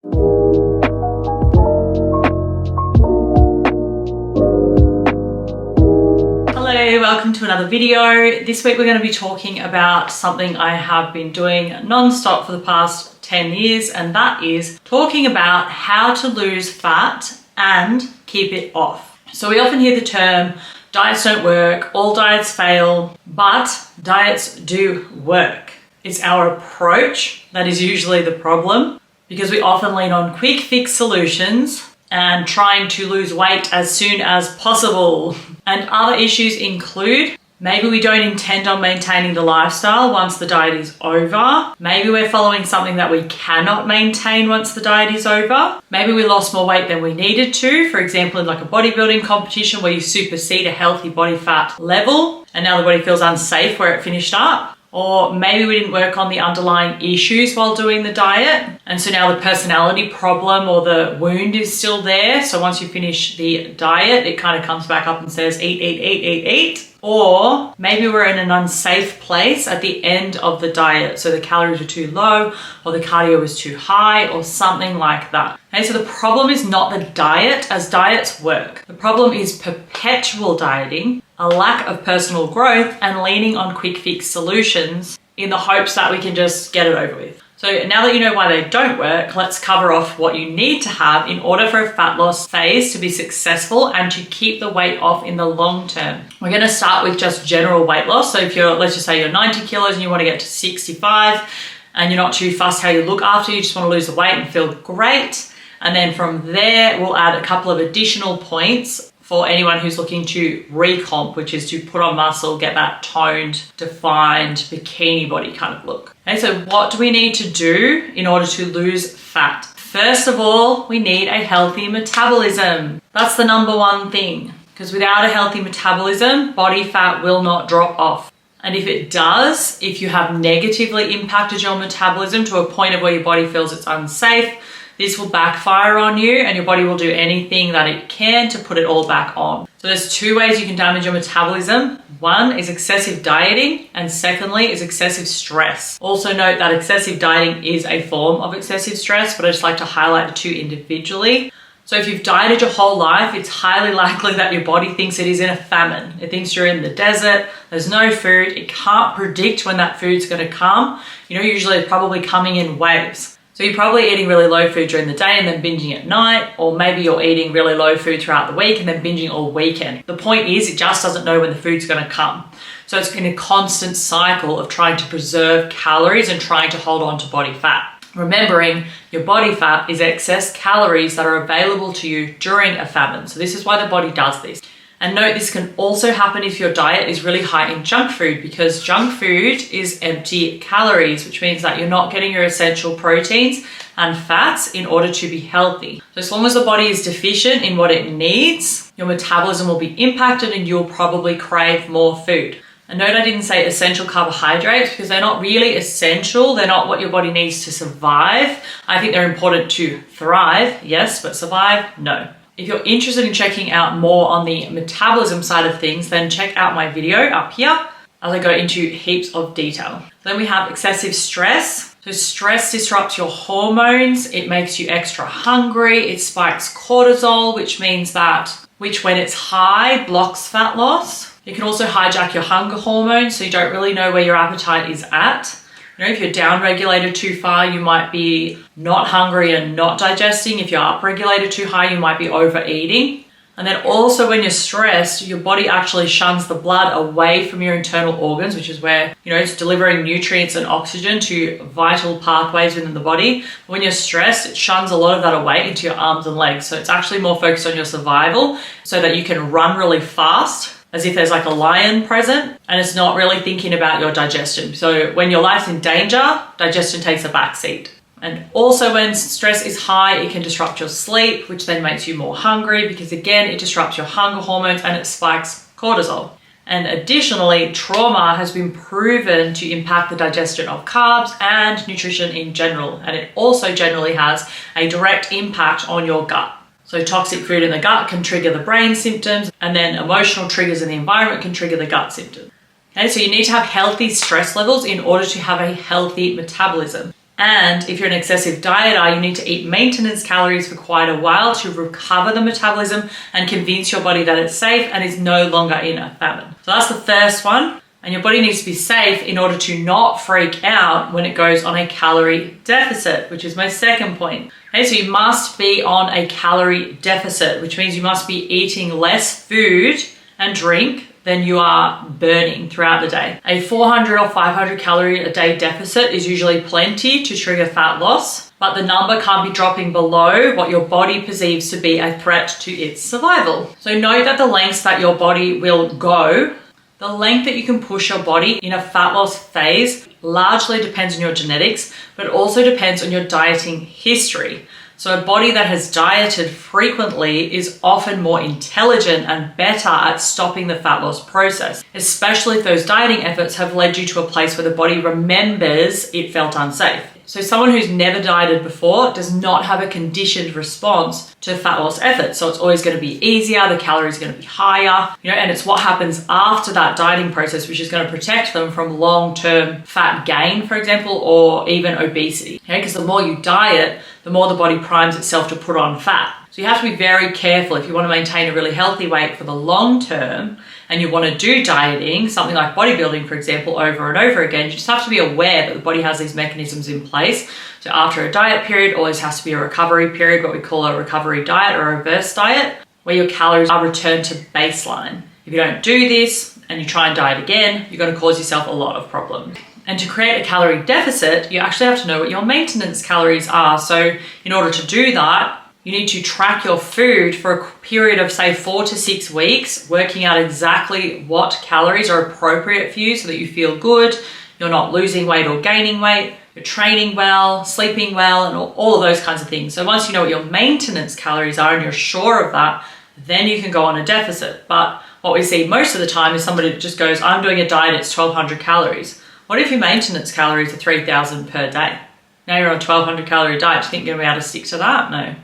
Hello, welcome to another video. This week we're going to be talking about something I have been doing non-stop for the past 10 years, and that is talking about how to lose fat and keep it off. So we often hear the term diets don't work, all diets fail, but diets do work. It's our approach that is usually the problem, because we often lean on quick fix solutions and trying to lose weight as soon as possible. And other issues include maybe we don't intend on maintaining the lifestyle once the diet is over. Maybe we're following something that we cannot maintain once the diet is over. Maybe we lost more weight than we needed to, for example, in like a bodybuilding competition where you supersede a healthy body fat level and now the body feels unsafe where it finished up. Or maybe we didn't work on the underlying issues while doing the diet, and so now the personality problem or the wound is still there. So once you finish the diet, it kind of comes back up and says eat, eat, eat, eat, eat. Or maybe we're in an unsafe place at the end of the diet. So the calories were too low or the cardio was too high or something like that. Okay, so the problem is not the diet, as diets work. The problem is perpetual dieting, a lack of personal growth, and leaning on quick fix solutions in the hopes that we can just get it over with. So now that you know why they don't work, let's cover off what you need to have in order for a fat loss phase to be successful and to keep the weight off in the long term. We're going to start with just general weight loss. So if let's just say you're 90 kilos and you want to get to 65 and you're not too fussed how you look after, you just want to lose the weight and feel great. And then from there, we'll add a couple of additional points for anyone who's looking to recomp, which is to put on muscle, get that toned, defined, bikini body kind of look. Okay, so what do we need to do in order to lose fat? First of all, we need a healthy metabolism. That's the number one thing, because without a healthy metabolism, body fat will not drop off. And if it does, if you have negatively impacted your metabolism to a point of where your body feels it's unsafe, this will backfire on you and your body will do anything that it can to put it all back on. So there's two ways you can damage your metabolism. One is excessive dieting, and secondly is excessive stress. Also note that excessive dieting is a form of excessive stress, but I just like to highlight the two individually. So if you've dieted your whole life, it's highly likely that your body thinks it is in a famine. It thinks you're in the desert, there's no food, it can't predict when that food's gonna come. Usually it's probably coming in waves. So you're probably eating really low food during the day and then binging at night, or maybe you're eating really low food throughout the week and then binging all weekend. The point is, it just doesn't know when the food's gonna come. So it's in a constant cycle of trying to preserve calories and trying to hold on to body fat. Remembering your body fat is excess calories that are available to you during a famine. So this is why the body does this. And note, this can also happen if your diet is really high in junk food, because junk food is empty calories, which means that you're not getting your essential proteins and fats in order to be healthy. So as long as the body is deficient in what it needs, your metabolism will be impacted and you'll probably crave more food. And note, I didn't say essential carbohydrates because they're not really essential. They're not what your body needs to survive. I think they're important to thrive, yes, but survive, no. If you're interested in checking out more on the metabolism side of things, then check out my video up here as I go into heaps of detail. Then we have excessive stress. So stress disrupts your hormones. It makes you extra hungry. It spikes cortisol, which means that, when it's high, blocks fat loss. It can also hijack your hunger hormones, so you don't really know where your appetite is at. If you're down-regulated too far, you might be not hungry and not digesting. If you're up-regulated too high, you might be overeating. And then also when you're stressed, your body actually shuns the blood away from your internal organs, which is where, it's delivering nutrients and oxygen to vital pathways within the body. When you're stressed, it shuns a lot of that away into your arms and legs. So it's actually more focused on your survival so that you can run really fast, as if there's like a lion present, and it's not really thinking about your digestion. So when your life's in danger, digestion takes a back seat. And also when stress is high, it can disrupt your sleep, which then makes you more hungry because again, it disrupts your hunger hormones and it spikes cortisol. And additionally, trauma has been proven to impact the digestion of carbs and nutrition in general. And it also generally has a direct impact on your gut. So toxic food in the gut can trigger the brain symptoms, and then emotional triggers in the environment can trigger the gut symptoms. Okay, so you need to have healthy stress levels in order to have a healthy metabolism. And if you're an excessive dieter, you need to eat maintenance calories for quite a while to recover the metabolism and convince your body that it's safe and is no longer in a famine. So that's the first one. And your body needs to be safe in order to not freak out when it goes on a calorie deficit, which is my second point. Okay, so you must be on a calorie deficit, which means you must be eating less food and drink than you are burning throughout the day. A 400 or 500 calorie a day deficit is usually plenty to trigger fat loss, but the number can't be dropping below what your body perceives to be a threat to its survival. So note that the lengths that your body will go, the length that you can push your body in a fat loss phase largely depends on your genetics, but also depends on your dieting history. So a body that has dieted frequently is often more intelligent and better at stopping the fat loss process, especially if those dieting efforts have led you to a place where the body remembers it felt unsafe. So someone who's never dieted before does not have a conditioned response to fat loss efforts. So it's always going to be easier, the calories are going to be higher, and it's what happens after that dieting process which is going to protect them from long-term fat gain, for example, or even obesity. Okay, because the more you diet, the more the body primes itself to put on fat. So you have to be very careful if you want to maintain a really healthy weight for the long term and you want to do dieting, something like bodybuilding, for example, over and over again. You just have to be aware that the body has these mechanisms in place. So after a diet period, always has to be a recovery period, what we call a recovery diet or a reverse diet, where your calories are returned to baseline. If you don't do this and you try and diet again, you're going to cause yourself a lot of problems. And to create a calorie deficit, you actually have to know what your maintenance calories are. So in order to do that, you need to track your food for a period of say 4 to 6 weeks, working out exactly what calories are appropriate for you so that you feel good, you're not losing weight or gaining weight, you're training well, sleeping well, and all of those kinds of things. So once you know what your maintenance calories are and you're sure of that, then you can go on a deficit. But what we see most of the time is somebody that just goes, I'm doing a diet, it's 1200 calories. What if your maintenance calories are 3000 per day? Now you're on a 1200 calorie diet. Do you think you're going to be able to stick to that? No.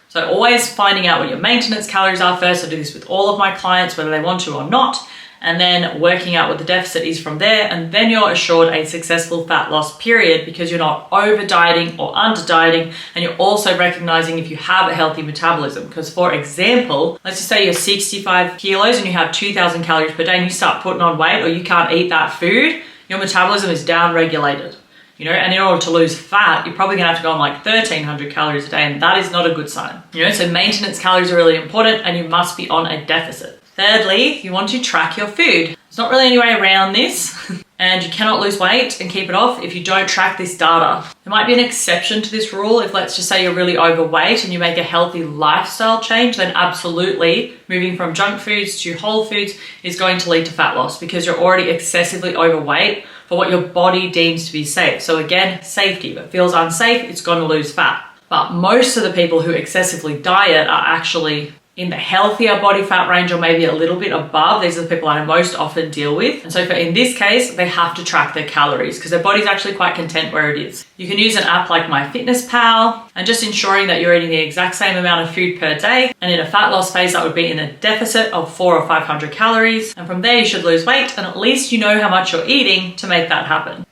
So always finding out what your maintenance calories are first. I do this with all of my clients, whether they want to or not, and then working out what the deficit is from there. And then you're assured a successful fat loss period because you're not over dieting or under dieting. And you're also recognizing if you have a healthy metabolism. Because for example, let's just say you're 65 kilos and you have 2000 calories per day and you start putting on weight or you can't eat that food, your metabolism is down regulated. And in order to lose fat, you're probably gonna have to go on like 1300 calories a day, and that is not a good sign. So maintenance calories are really important and you must be on a deficit. Thirdly, you want to track your food. There's not really any way around this and you cannot lose weight and keep it off if you don't track this data. There might be an exception to this rule. If let's just say you're really overweight and you make a healthy lifestyle change, then absolutely moving from junk foods to whole foods is going to lead to fat loss because you're already excessively overweight for what your body deems to be safe. So again, safety. If it feels unsafe, it's going to lose fat. But most of the people who excessively diet are actually in the healthier body fat range or maybe a little bit above. These are the people I most often deal with. And so in this case, they have to track their calories because their body's actually quite content where it is. You can use an app like MyFitnessPal and just ensuring that you're eating the exact same amount of food per day. And in a fat loss phase, that would be in a deficit of 400 or 500 calories. And from there, you should lose weight. And at least you know how much you're eating to make that happen.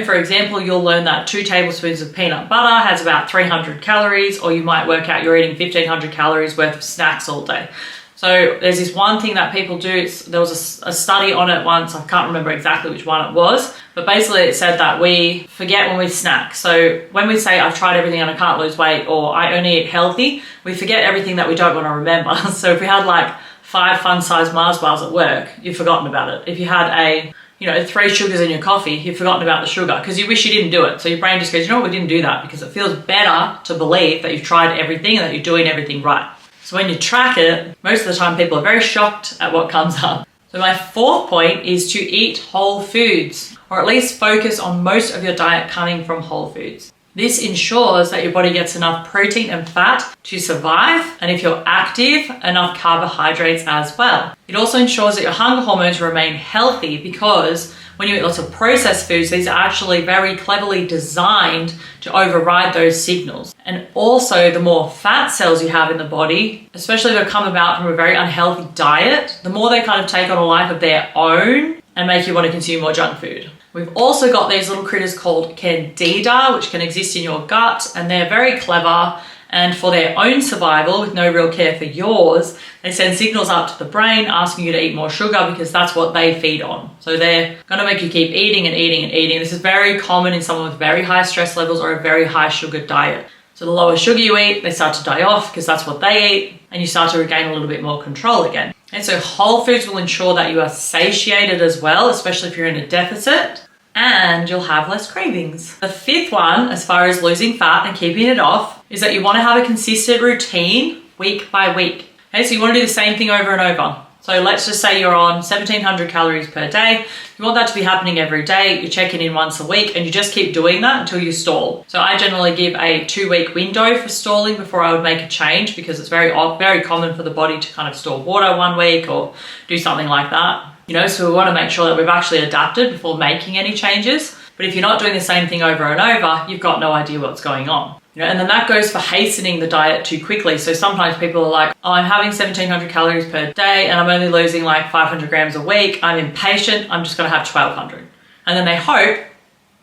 For example, you'll learn that 2 tablespoons of peanut butter has about 300 calories, or you might work out you're eating 1500 calories worth of snacks all day. So there's this one thing that people do. There was a study on it once. I can't remember exactly which one it was, but basically it said that we forget when we snack. So when we say I've tried everything and I can't lose weight, or I only eat healthy, we forget everything that we don't want to remember. So if we had like 5 fun-sized Mars bars at work, you've forgotten about it. If you had 3 sugars in your coffee, you've forgotten about the sugar because you wish you didn't do it. So your brain just goes, we didn't do that, because it feels better to believe that you've tried everything and that you're doing everything right. So when you track it, most of the time people are very shocked at what comes up. So my 4th point is to eat whole foods, or at least focus on most of your diet coming from whole foods. This ensures that your body gets enough protein and fat to survive, and if you're active, enough carbohydrates as well. It also ensures that your hunger hormones remain healthy because when you eat lots of processed foods, these are actually very cleverly designed to override those signals. And also, the more fat cells you have in the body, especially if they come about from a very unhealthy diet, the more they kind of take on a life of their own and make you want to consume more junk food. We've also got these little critters called candida, which can exist in your gut, and they're very clever. And for their own survival, with no real care for yours, they send signals up to the brain asking you to eat more sugar because that's what they feed on. So they're going to make you keep eating and eating and eating. This is very common in someone with very high stress levels or a very high sugar diet. So the lower sugar you eat, they start to die off because that's what they eat, and you start to regain a little bit more control again. And so whole foods will ensure that you are satiated as well, especially if you're in a deficit, and you'll have less cravings. The fifth one, as far as losing fat and keeping it off, is that you want to have a consistent routine week by week. Okay, so you want to do the same thing over and over. So let's just say you're on 1700 calories per day. You want that to be happening every day. You're checking in once a week and you just keep doing that until you stall. So I generally give a 2-week window for stalling before I would make a change, because it's very common for the body to kind of store water 1 week or do something like that. You know, so we want to make sure that we've actually adapted before making any changes. But if you're not doing the same thing over and over, you've got no idea what's going on. You know, and then that goes for hastening the diet too quickly. So sometimes people are like, oh, I'm having 1700 calories per day and I'm only losing like 500 grams a week. I'm impatient. I'm just going to have 1200. And then they hope,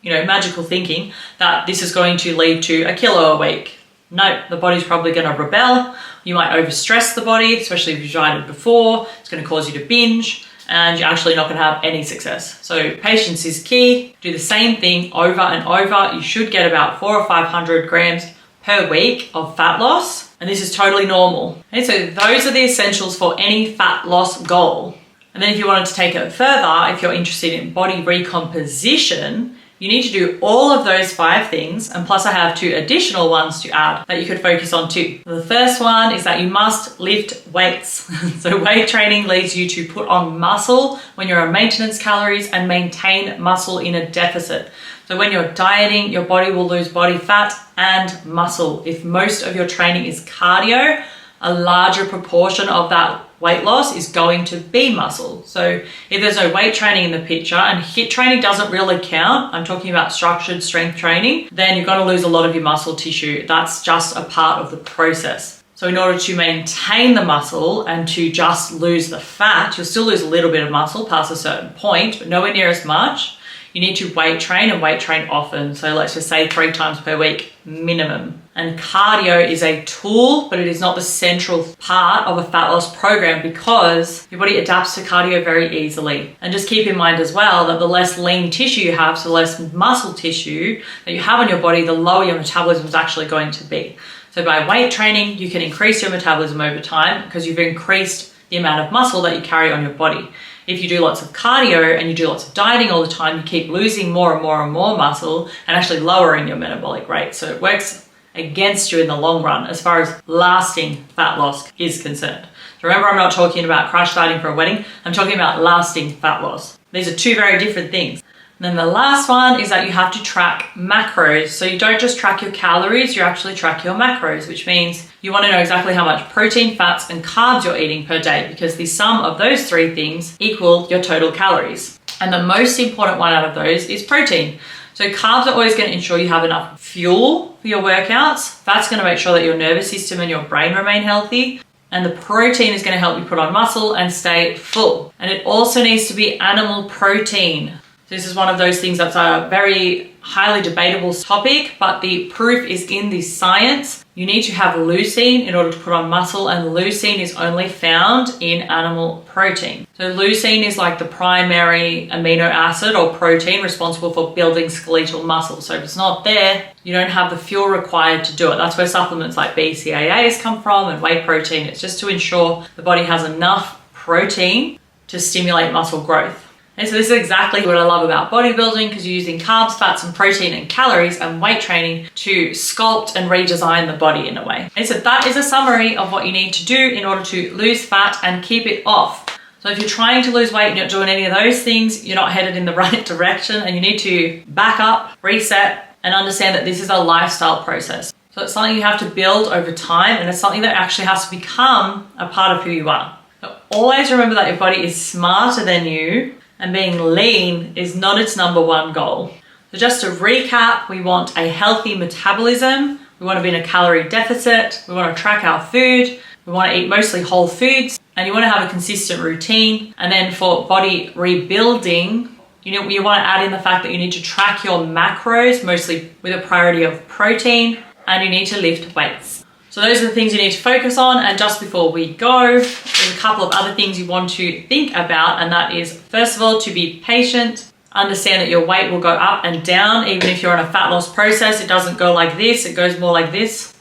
you know, magical thinking, that this is going to lead to a kilo a week. No, the body's probably going to rebel. You might overstress the body, especially if you've dieted before. It's going to cause you to binge, and you're actually not going to have any success. So patience is key. Do the same thing over and over. You should get about 400 or 500 grams per week of fat loss, and this is totally normal. Okay, so those are the essentials for any fat loss goal. And then if you wanted to take it further, if you're interested in body recomposition, you need to do all of those 5 things, and plus I have 2 additional ones to add that you could focus on too. The first one is that you must lift weights. So weight training leads you to put on muscle when you're on maintenance calories and maintain muscle in a deficit. So when you're dieting, your body will lose body fat and muscle. If most of your training is cardio, a larger proportion of that weight loss is going to be muscle. So if there's no weight training in the picture, and HIIT training doesn't really count, I'm talking about structured strength training, then you're going to lose a lot of your muscle tissue. That's just a part of the process. So in order to maintain the muscle and to just lose the fat, you'll still lose a little bit of muscle past a certain point, but nowhere near as much. You need to weight train, and weight train often. So let's just say 3 times per week minimum. And cardio is a tool, but it is not the central part of a fat loss program, because your body adapts to cardio very easily. And just keep in mind as well that the less lean tissue you have, so the less muscle tissue that you have on your body, the lower your metabolism is actually going to be. So by weight training, you can increase your metabolism over time because you've increased the amount of muscle that you carry on your body. If you do lots of cardio and you do lots of dieting all the time, you keep losing more and more and more muscle and actually lowering your metabolic rate. So it works against you in the long run as far as lasting fat loss is concerned. So remember, I'm not talking about crash dieting for a wedding. I'm talking about lasting fat loss. These are 2 very different things. And then the last one is that you have to track macros. So you don't just track your calories, you actually track your macros, which means you want to know exactly how much protein, fats, and carbs you're eating per day, because the sum of those 3 things equal your total calories. And the most important one out of those is protein. So carbs are always going to ensure you have enough fuel for your workouts. Fat's going to make sure that your nervous system and your brain remain healthy. And the protein is going to help you put on muscle and stay full. And it also needs to be animal protein. This is one of those things that's a very highly debatable topic, but the proof is in the science. You need to have leucine in order to put on muscle, and leucine is only found in animal protein. So leucine is like the primary amino acid or protein responsible for building skeletal muscle. So if it's not there, you don't have the fuel required to do it. That's where supplements like BCAAs come from, and whey protein. It's just to ensure the body has enough protein to stimulate muscle growth. And so this is exactly what I love about bodybuilding, because you're using carbs, fats, and protein and calories and weight training to sculpt and redesign the body in a way. And so that is a summary of what you need to do in order to lose fat and keep it off. So if you're trying to lose weight and you're not doing any of those things, you're not headed in the right direction, and you need to back up, reset, and understand that this is a lifestyle process. So it's something you have to build over time, and it's something that actually has to become a part of who you are. So always remember that your body is smarter than you, and being lean is not its #1 goal. So just to recap, we want a healthy metabolism, we want to be in a calorie deficit, we want to track our food, we want to eat mostly whole foods, and you want to have a consistent routine. And then for body rebuilding, You want to add in the fact that you need to track your macros, mostly with a priority of protein, and you need to lift weights. So those are the things you need to focus on. And just before we go, there's a couple of other things you want to think about, and that is, first of all, to be patient. Understand that your weight will go up and down. Even if you're on a fat loss process, it doesn't go like this, it goes more like this.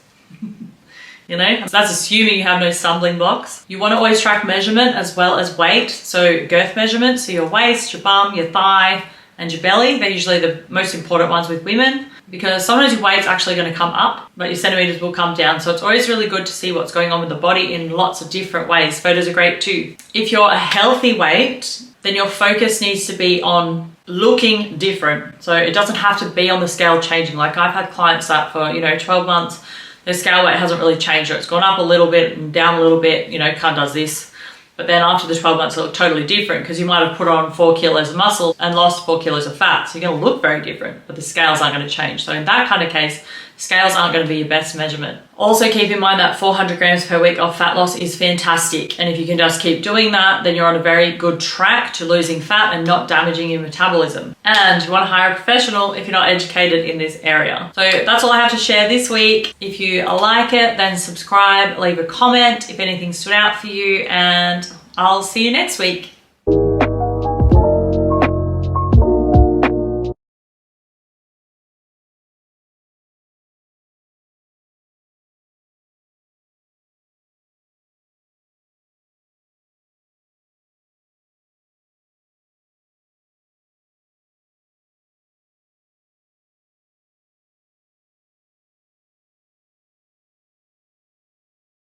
You know, so that's assuming you have no stumbling blocks. You want to always track measurement as well as weight. So girth measurement, so your waist, your bum, your thigh, and your belly. They're usually the most important ones with women, because sometimes your weight's actually going to come up, but your centimeters will come down. So it's always really good to see what's going on with the body in lots of different ways. Photos are great too. If you're a healthy weight, then your focus needs to be on looking different. So it doesn't have to be on the scale changing. Like I've had clients that for, 12 months, their scale weight hasn't really changed, or it's gone up a little bit and down a little bit, kind does this. But then after the 12 months, it'll look totally different, because you might have put on 4 kilos of muscle and lost 4 kilos of fat. So you're going to look very different, but the scales aren't going to change. So in that kind of case, scales aren't going to be your best measurement. Also keep in mind that 400 grams per week of fat loss is fantastic. And if you can just keep doing that, then you're on a very good track to losing fat and not damaging your metabolism. And you want to hire a professional if you're not educated in this area. So that's all I have to share this week. If you like it, then subscribe, leave a comment if anything stood out for you, and I'll see you next week.